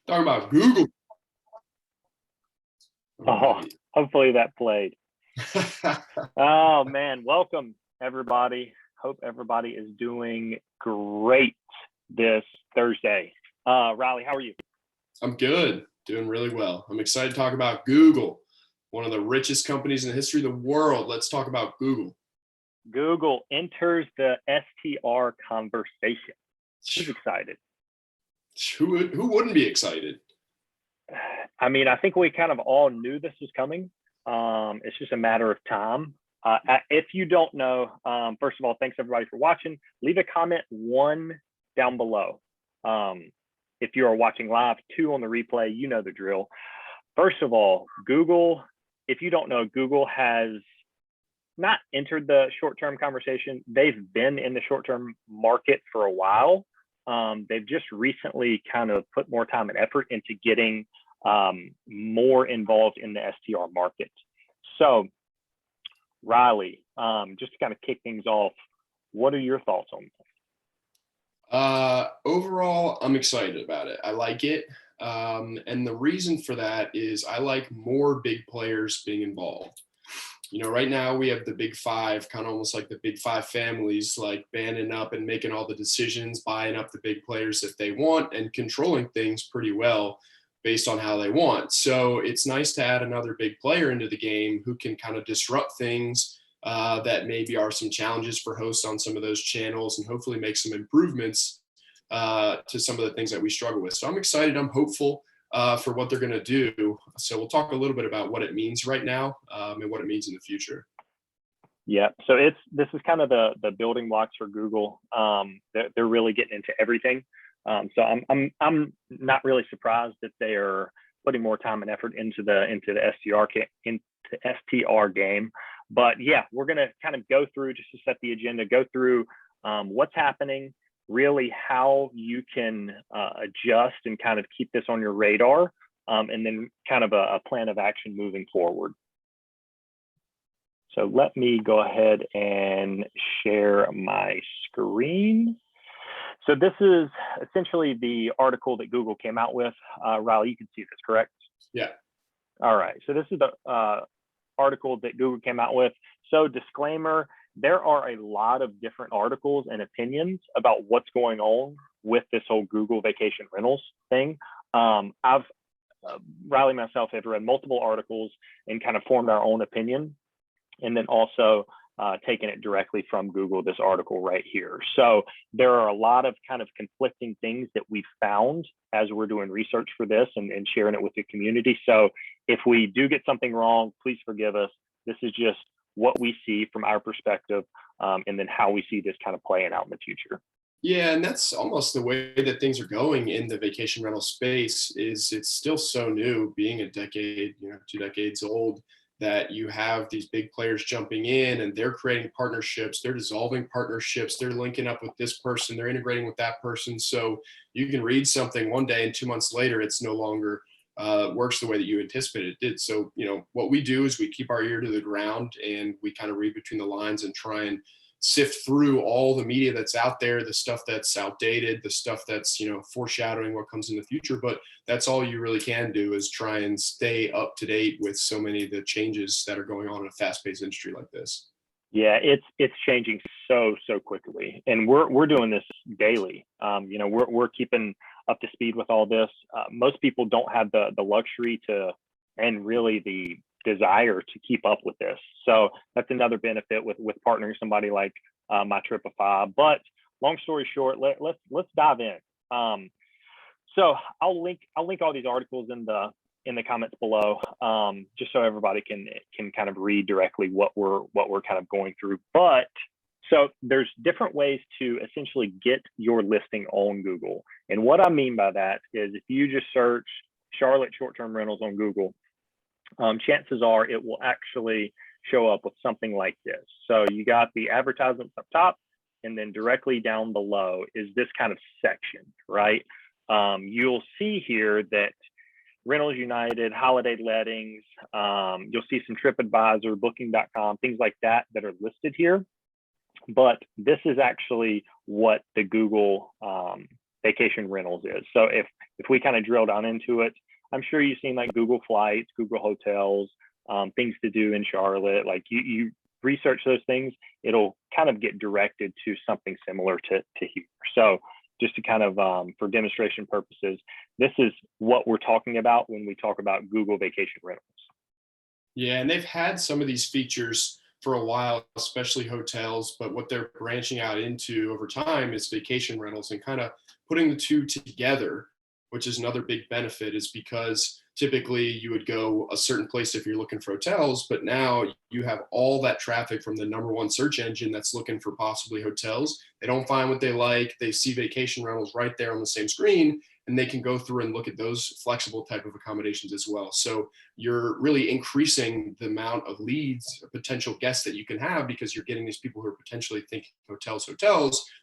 Talking about Google. Oh, hopefully that played. Oh man, welcome everybody. Hope everybody is doing great this Thursday. Riley, how are you? I'm good, doing really well. I'm excited to talk about Google, one of the richest companies in the history of the world. Let's talk about Google. Google enters the STR conversation. Who's excited? Who wouldn't be excited? I mean, I think we kind of all knew this was coming. It's just a matter of time. If you don't know, first of all, thanks everybody for watching. Leave a comment, 1 down below. If you are watching live, 2 on the replay, you know the drill. First of all, Google, if you don't know, Google has not entered the short-term conversation. They've been in the short-term market for a while. They've just recently kind of put more time and effort into getting more involved in the STR market. So, Riley, just to kind of kick things off, what are your thoughts on this? Overall, I'm excited about it. I like it. And the reason for that is I like more big players being involved. You know, right now we have the big five, kind of almost like the big five families, like banding up and making all the decisions, buying up the big players if they want, and controlling things pretty well based on how they want. So it's nice to add another big player into the game who can kind of disrupt things that maybe are some challenges for hosts on some of those channels, and hopefully make some improvements to some of the things that we struggle with. So I'm excited. I'm hopeful for what they're going to do. So we'll talk a little bit about what it means right now and what it means in the future. Yeah, so this is kind of the building blocks for Google. They're really getting into everything. So I'm not really surprised that they are putting more time and effort into the STR game. But yeah, we're going to kind of go through, just to set the agenda, go through what's happening, really how you can adjust and kind of keep this on your radar, and then kind of a plan of action moving forward. So let me go ahead and share my screen. So this is essentially the article that Google came out with. Riley, you can see this, correct? Yeah. All right, so this is the article that Google came out with. So disclaimer, there are a lot of different articles and opinions about what's going on with this whole Google Vacation Rentals thing. I've, Riley and myself have read multiple articles and kind of formed our own opinion, and then also taken it directly from Google, this article right here. So there are a lot of kind of conflicting things that we found as we're doing research for this and sharing it with the community. So if we do get something wrong, please forgive us. This is just what we see from our perspective, and then how we see this kind of playing out in the future. Yeah, and that's almost the way that things are going in the vacation rental space. Is it's still so new, being a decade, 2 decades old, that you have these big players jumping in and they're creating partnerships, they're dissolving partnerships, they're linking up with this person, they're integrating with that person. So you can read something one day and 2 months later, it's no longer works the way that you anticipated it did. So, what we do is we keep our ear to the ground and we kind of read between the lines and try and sift through all the media that's out there, the stuff that's outdated, the stuff that's, foreshadowing what comes in the future. But that's all you really can do, is try and stay up to date with so many of the changes that are going on in a fast-paced industry like this. Yeah, it's changing so quickly, and we're doing this daily. We're keeping up to speed with all this. Most people don't have the luxury to, and really the desire to keep up with this. So that's another benefit with partnering somebody like MyTripify. But long story short, let's dive in. So I'll link all these articles in the comments below, just so everybody can kind of read directly what we're kind of going through. But so there's different ways to essentially get your listing on Google. And what I mean by that is, if you just search Charlotte short-term rentals on Google, chances are it will actually show up with something like this. So you got the advertisements up top, and then directly down below is this kind of section, right? You'll see here that Rentals United, Holiday Lettings, you'll see some TripAdvisor, Booking.com, things like that are listed here. But this is actually what the Google vacation rentals is. So if we kind of drill down into it, I'm sure you've seen like Google Flights, Google Hotels, things to do in Charlotte. Like you research those things, it'll kind of get directed to something similar to here. So just to kind of, for demonstration purposes, this is what we're talking about when we talk about Google Vacation Rentals. Yeah, and they've had some of these features for a while, especially hotels, but what they're branching out into over time is vacation rentals and kind of putting the two together, which is another big benefit, is because typically you would go a certain place if you're looking for hotels, but now you have all that traffic from the number one search engine that's looking for possibly hotels. They don't find what they like. They see vacation rentals right there on the same screen, and they can go through and look at those flexible type of accommodations as well. So you're really increasing the amount of leads, potential guests that you can have, because you're getting these people who are potentially thinking hotels,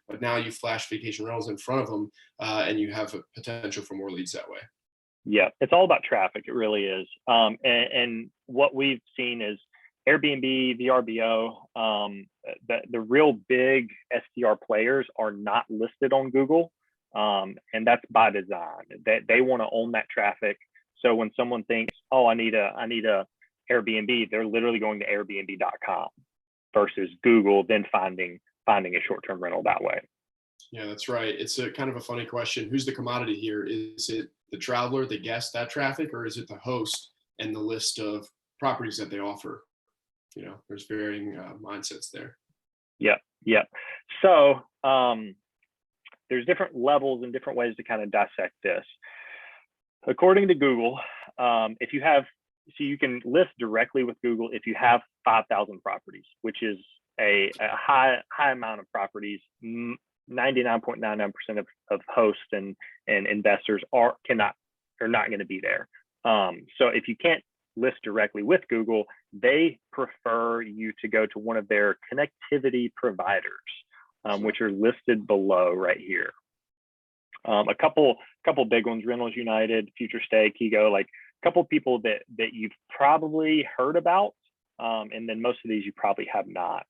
but now you flash vacation rentals in front of them, and you have a potential for more leads that way. Yeah, it's all about traffic. It really is. And what we've seen is Airbnb, VRBO, the real big STR players are not listed on Google. And that's by design. They want to own that traffic. So when someone thinks, oh, I need a Airbnb, they're literally going to Airbnb.com versus Google, then finding a short-term rental that way. Yeah, that's right. It's a kind of a funny question. Who's the commodity here? Is it the traveler, the guest, that traffic, or is it the host and the list of properties that they offer? There's varying mindsets there. Yeah. So there's different levels and different ways to kind of dissect this. According to Google, if you have, so you can list directly with Google if you have 5,000 properties, which is a high amount of properties. 99.99% of hosts and investors are not going to be there. So if you can't list directly with Google, they prefer you to go to one of their connectivity providers, which are listed below right here. A couple big ones: Rentals United, Future Stay, Kigo, like a couple people that you've probably heard about, and then most of these you probably have not.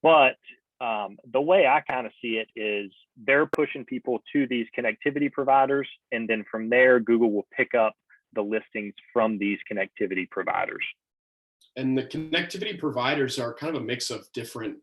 But the way I kind of see it is they're pushing people to these connectivity providers, and then from there, Google will pick up the listings from these connectivity providers. And the connectivity providers are kind of a mix of different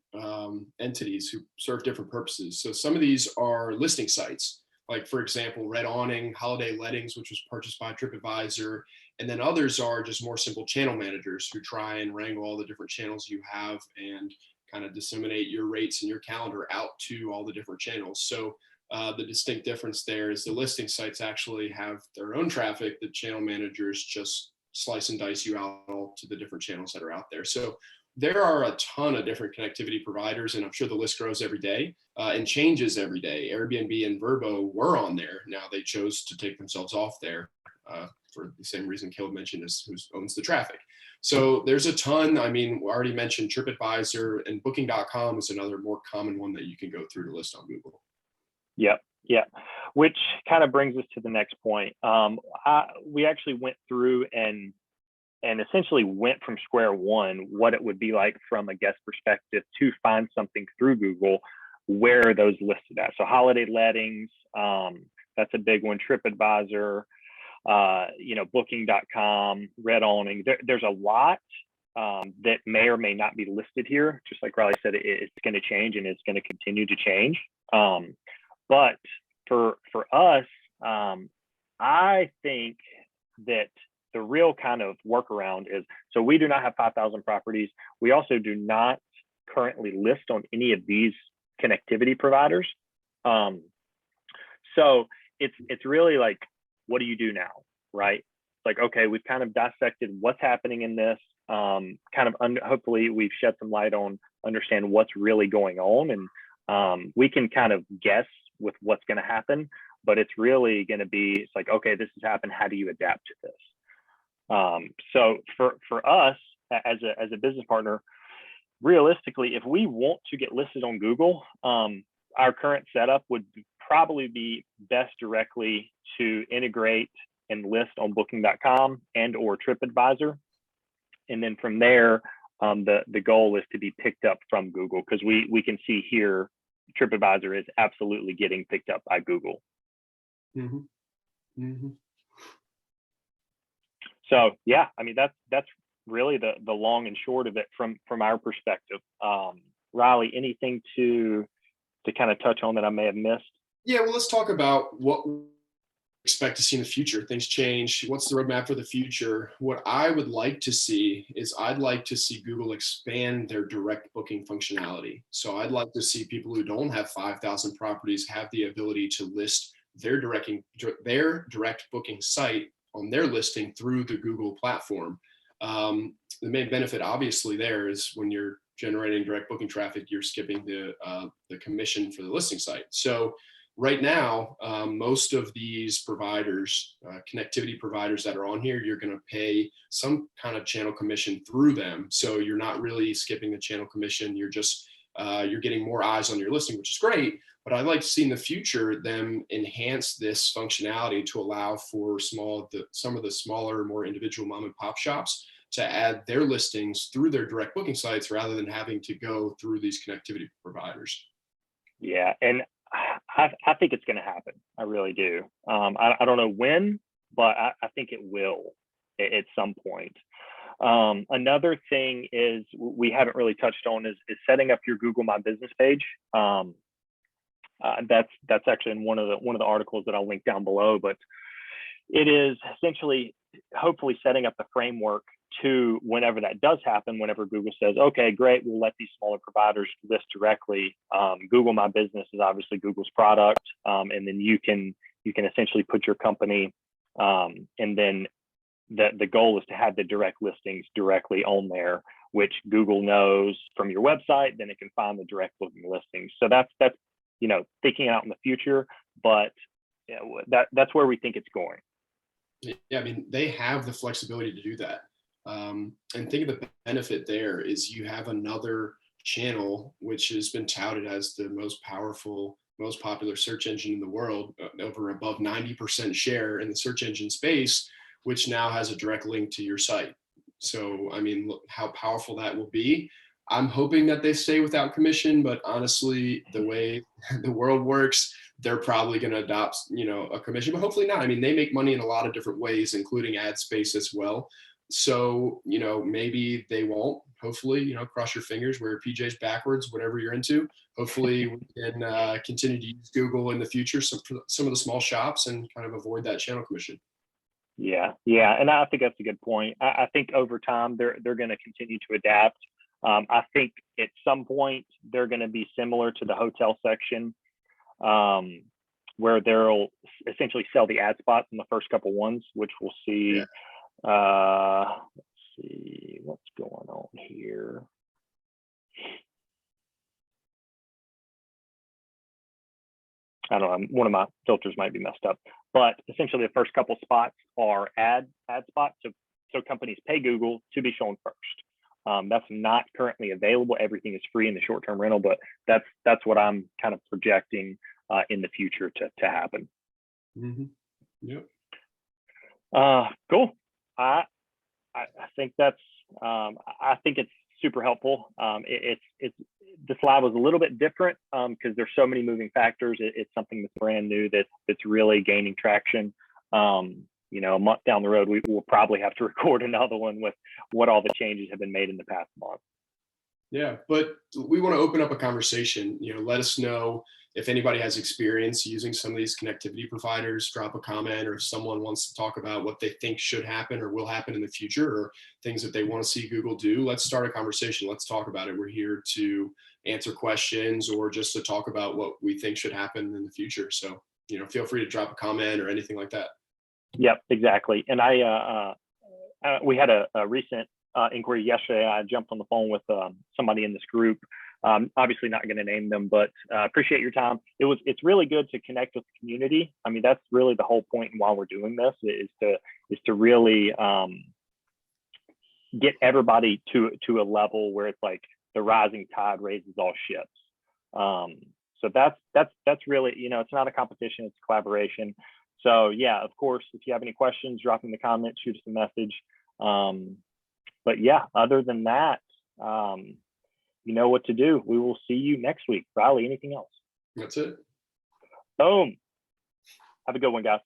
entities who serve different purposes. So some of these are listing sites, like for example, Red Awning, Holiday Lettings, which was purchased by TripAdvisor. And then others are just more simple channel managers who try and wrangle all the different channels you have and kind of disseminate your rates and your calendar out to all the different channels. So the distinct difference there is the listing sites actually have their own traffic. The channel managers just slice and dice you out all to the different channels that are out there. So there are a ton of different connectivity providers, and I'm sure the list grows every day and changes every day. Airbnb and Vrbo were on there. Now they chose to take themselves off there for the same reason Caleb mentioned, is who owns the traffic. So there's a ton. I mean, we already mentioned TripAdvisor, and Booking.com is another more common one that you can go through to list on Google. Yeah. Which kind of brings us to the next point. We actually went through and essentially went from square one, what it would be like from a guest perspective to find something through Google. Where are those listed at? So Holiday Lettings, that's a big one. TripAdvisor, Booking.com, Red Awning. There's a lot that may or may not be listed here. Just like Riley said, it's going to change and it's going to continue to change. But for us, I think that the real kind of workaround is, so we do not have 5,000 properties. We also do not currently list on any of these connectivity providers. So it's really like, what do you do now, right? Like, okay, we've kind of dissected what's happening in this. Hopefully we've shed some light on understand what's really going on, and we can kind of guess with what's going to happen, but it's really going to be, it's like, okay, this has happened. How do you adapt to this? So for us as a business partner, realistically, if we want to get listed on Google, our current setup would probably be best directly to integrate and list on Booking.com and or TripAdvisor. And then from there, the goal is to be picked up from Google, because we can see here TripAdvisor is absolutely getting picked up by Google. Mm-hmm. Mm-hmm. So yeah, I mean that's really the long and short of it from our perspective. Riley, anything to kind of touch on that I may have missed? Yeah, well, let's talk about what we expect to see in the future. Things change. What's the roadmap for the future? What I would like to see is I'd like to see Google expand their direct booking functionality. So I'd like to see people who don't have 5,000 properties have the ability to list their direct booking site on their listing through the Google platform. The main benefit, obviously, there is when you're generating direct booking traffic, you're skipping the commission for the listing site. So right now, most of these providers, connectivity providers that are on here, you're going to pay some kind of channel commission through them. So you're not really skipping the channel commission. You're just you're getting more eyes on your listing, which is great. But I'd like to see in the future them enhance this functionality to allow for some of the smaller, more individual mom and pop shops to add their listings through their direct booking sites rather than having to go through these connectivity providers. Yeah, and I think it's going to happen. I really do. I don't know when, but I think it will at some point. Another thing is we haven't really touched on is setting up your Google My Business page. That's actually in one of the articles that I'll link down below, but it is essentially hopefully setting up the framework to whenever that does happen, whenever Google says, okay, great, we'll let these smaller providers list directly. Google My Business is obviously Google's product. And then you can essentially put your company, and then the goal is to have the direct listings directly on there, which Google knows from your website, then it can find the direct booking listings. So that's thinking out in the future, but that's where we think it's going. Yeah, I mean, they have the flexibility to do that. And think of the benefit there is you have another channel which has been touted as the most powerful, most popular search engine in the world, over above 90% share in the search engine space, which now has a direct link to your site. So, I mean, look how powerful that will be. I'm hoping that they stay without commission, but honestly, the way the world works, they're probably going to adopt, a commission, but hopefully not. I mean, they make money in a lot of different ways, including ad space as well. So, maybe they won't. Hopefully, cross your fingers, wear your PJs backwards, whatever you're into. Hopefully, we can continue to use Google in the future, for some of the small shops, and kind of avoid that channel commission. Yeah, and I think that's a good point. I think over time they're going to continue to adapt. I think at some point they're going to be similar to the hotel section, where they'll essentially sell the ad spots in the first couple ones, which we'll see. Yeah. Let's see what's going on here. I don't know, one of my filters might be messed up, but essentially the first couple spots are ad spots. So companies pay Google to be shown first. That's not currently available. Everything is free in the short-term rental, but that's what I'm kind of projecting in the future to happen. Mm-hmm. Yep. Cool. I think that's I think it's super helpful. It's this live was a little bit different because there's so many moving factors. It's something that's brand new that's really gaining traction. A month down the road, we will probably have to record another one with what all the changes have been made in the past month. Yeah, but we want to open up a conversation. Let us know if anybody has experience using some of these connectivity providers. Drop a comment, or if someone wants to talk about what they think should happen or will happen in the future, or things that they want to see Google do. Let's start a conversation. Let's talk about it. We're here to answer questions or just to talk about what we think should happen in the future. So, feel free to drop a comment or anything like that. Yep, exactly. And we had a recent inquiry yesterday. I jumped on the phone with somebody in this group. Obviously not going to name them, but appreciate your time. It's really good to connect with the community. I mean, that's really the whole point and why we're doing this is to really get everybody to a level where it's like the rising tide raises all ships. So that's really, it's not a competition, it's a collaboration. So yeah, of course, if you have any questions, drop in the comments, shoot us a message. But yeah, other than that, you know what to do. We will see you next week. Riley, anything else? That's it. Boom. Have a good one, guys.